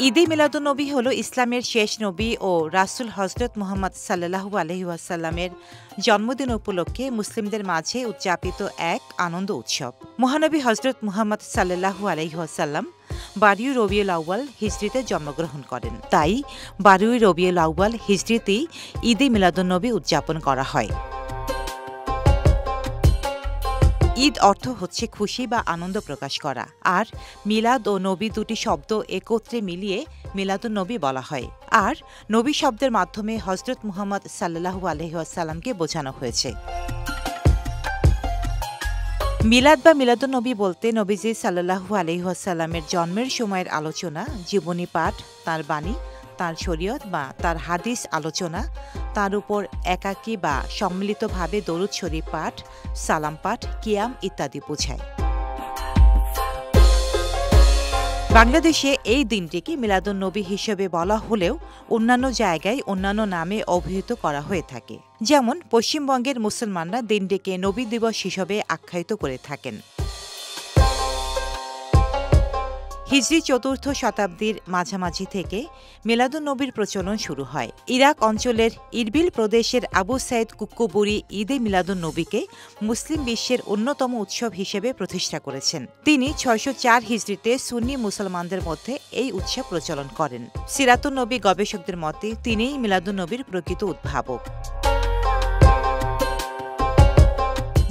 ঈদে মিলাদুন্নবী হল ইসলামের শেষ নবী ও রাসূল হযরত মুহাম্মদ সাল্লাল্লাহু আলাইহি ওয়াসাল্লামের জন্মদিন উপলক্ষে মুসলিমদের মাঝে উদযাপিত এক আনন্দ উৎসব। মহানবী হযরত মুহাম্মদ সাল্লাল্লাহু আলাইহি ওয়াসাল্লাম 12 রবিউল আউয়াল হিজরিতে জন্মগ্রহণ করেন। তাই 12 রবিউল আউয়াল হিজরিতেই ঈদে মিলাদুন্নবী উদযাপন করা হয়। ঈদ অর্থ হচ্ছে খুশি বা আনন্দ প্রকাশ করা, আর মিলাদ ও নবী দুটি শব্দ একত্রে মিলিয়ে মিলাদুন্নবী বলা হয়। আর নবী শব্দের মাধ্যমে হযরত মুহাম্মদ সাল্লাল্লাহু আলাইহি ওয়াসাল্লামকে বোঝানো হয়েছে। মিলাদ বা মিলাদুন্নবী বলতে নবীজি সাল্লাল্লাহু আলাইহি ওয়াসাল্লামের জন্মের সময়ের আলোচনা, জীবনী পাঠ, তাঁর বাণী, তাঁর শরীয়ত বা তাঁর হাদিস আলোচনা, তাঁর উপর একাকী বা সম্মিলিতভাবে দরুদ শরীফ পাঠ, সালাম পাঠ, কিয়াম ইত্যাদি বোঝায়। বাংলাদেশে এই দিনটিকে মিলাদুন্নবী হিসেবে বলা হলেও অন্যান্য জায়গায় অন্যান্য নামে অভিহিত করা হয়ে থাকে। যেমন পশ্চিমবঙ্গের মুসলমানরা দিনটিকে নবী দিবস হিসেবে আখ্যায়িত করে থাকেন। হিজরি ৪র্থ শতাব্দীর মাঝামাঝি থেকে মিলাদুন্নবীর প্রচলন শুরু হয়। ইরাক অঞ্চলের ইরবিল প্রদেশের আবু সাইদ কুক্কুবুরি ঈদে মিলাদুন্নবীকে মুসলিম বিশ্বের অন্যতম উৎসব হিসেবে প্রতিষ্ঠা করেছেন। তিনি ৬০৪ হিজরিতে সুন্নি মুসলমানদের মধ্যে এই উৎসব প্রচলন করেন। সিরাতুন্নবী গবেষকদের মতে তিনিই মিলাদুন্নবীর প্রকৃত উদ্ভাবক।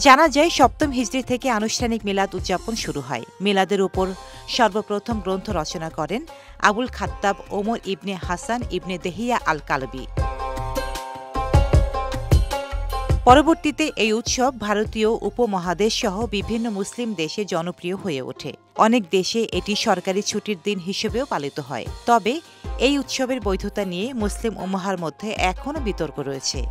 জানা যায় ৭ম হিজরি থেকে আনুষ্ঠানিক মিলাদ উদযাপন শুরু হয়। মিলাদের উপর সর্বপ্রথম গ্রন্থ রচনা করেন আবুল খাত্তাব ওমর ইবনে হাসান ইবনে দেহিয়া আল কালবি। পরবর্তীতে এই উৎসব ভারতীয় উপমহাদেশ সহ বিভিন্ন মুসলিম দেশে জনপ্রিয় হয়ে ওঠে। অনেক দেশে এটি সরকারি ছুটির দিন হিসেবেও পালিত হয়। তবে এই উৎসবের বৈধতা নিয়ে মুসলিম উম্মাহর মধ্যে এখনও বিতর্ক রয়েছে।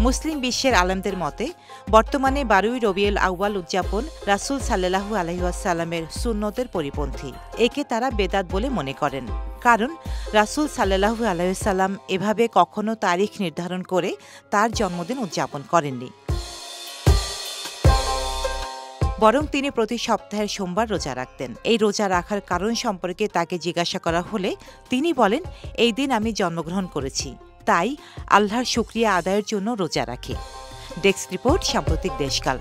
মুসলিম বিশ্বের আলেমদের মতে বর্তমানে 12 রবিউল আউয়াল উদযাপন রাসূল সাল্লাল্লাহু আলাইহি ওয়াসাল্লামের সুন্নতের পরিপন্থী। একে তারা বেদাত বলে মনে করেন, কারণ রাসূল সাল্লাল্লাহু আলাইহি ওয়াসাল্লাম এভাবে কখনো তারিখ নির্ধারণ করে তার জন্মদিন উদযাপন করেননি। বরং তিনি প্রতি সপ্তাহের সোমবার রোজা রাখতেন। এই রোজা রাখার কারণ সম্পর্কে তাকে জিজ্ঞাসা করা হলে তিনি বলেন, এই দিন আমি জন্মগ্রহণ করেছি, তাই আল্লাহর শুকরিয়া আদায়ের জন্য রোজা রাখি। ডেস্ক রিপোর্ট, সাম্প্রতিক দেশকাল।